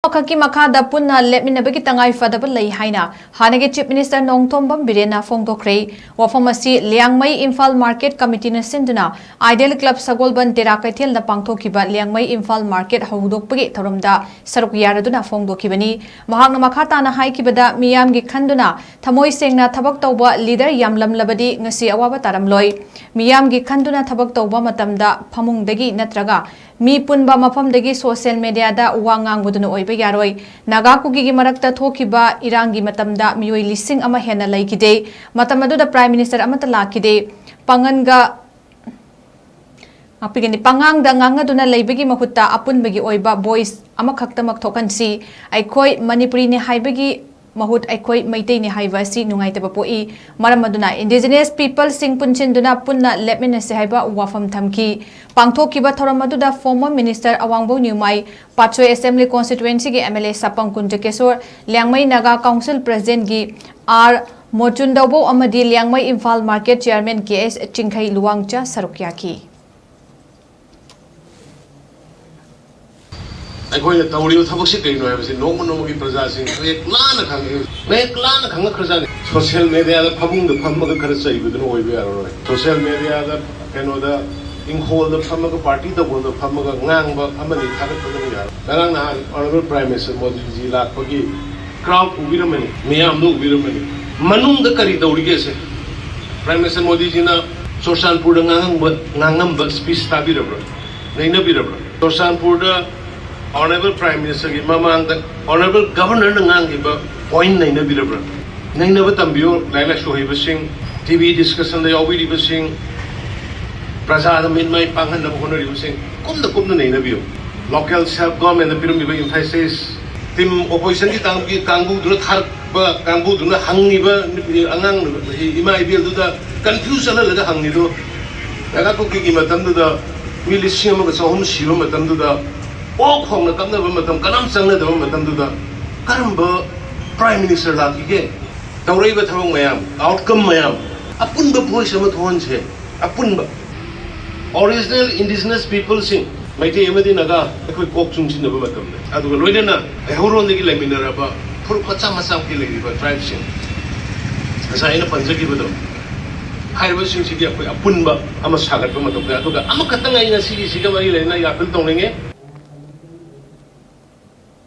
Amakhakki Makhada Punna Lepminnabagai Tangai Fadaba Lei Haina Hannagi Chief Minister NONGTHOMBAM Biren Fongdokkhre wafamasi Liangmai Imphal Market Committee na sinduna Ideal Club Sagolban Terakaithel na pangthokiba Liangmai Imphal Market hawdokpagi thoramda saruk yaraduna Fongdokhibani mahakna makhata na haikibada miyamgi khanduna thamoi sengna thabak tawba leader yamlamlabadi ngasi awaba taramloi miyamgi khanduna thabak tawba matamda phamungdagi natraga mi punba mafamdagi social media da wangang buduna oiba yaroi naga kugi marakta thokiba irangi matamda miyoi lising ama hena laikide matamadu da prime minister amata lakide panganga apigani pangang da nganga duna leibagi mahutta apunbagi oiba voice amakhakta makthokansi aikoi manipuri ne haibagi mahut aikoi maitai ne haivasi nungaitaba poi maramaduna indigenous people sing punchenduna punna lepminase haiba wafam thamki pangthokiba thoramaduna former minister awangbo nyumai Pachoi assembly constituency ge MLA sapang kunjakesor liangmai naga council president gi R Mochundabo amadi liangmai Imphal market chairman KS Chingkhai Luwangcha sarukyaki अखोई तौड़ियो थबक से कई नोय बसे नोम नोम की प्रजा सिंह एक लान खंग खरजाने social media दा फमुंग the फमग खर सई बिदन ओय बे आरो सोशल मीडिया दा केनो दा इंखोल द फमग पार्टी द बोल the फमग ngang ba amani thak thak ya narang na honorable prime minister modi ji lakpagi crowd ubiramani miyam do ubiramani manung da kari dawri ge se prime minister modi ji na Sorsanpur da ngangam ba speech ta bi rabra naina bi rabra Sorsanpur da Honorable Prime Minister ki mamang da Honorable Governor na ngang iba point naina birabra naina ba tambio laila shohi basing TV discussion da yawi basing praja da min mai panghan da honor basing kum da naina bio local self government da birum iba emphasis tim opposition ki tangbu dura thar ba tangbu duna hangni ba angang ima ibil du da confusion la ga hangni do daga ko ki matam du da milisiyam ga sahum siwa matam du da all Hong na kam na ba matam kanam sang na da matam du da karamba prime minister la ki ge tawrei ba thabang mayam outcome mayam apun ba voice ma thon che apun ba original indigenous people sing maite emadi naga ekoi kok chung chin ba matam na adu loina na heuron de ki leminara ba phur macha ki legi ba tribe sing asa ina panjaki ba do haiba sing si ge apun ba ama sagat ba matam da adu ga ama katangai na si ga mari leina ya pil tong nge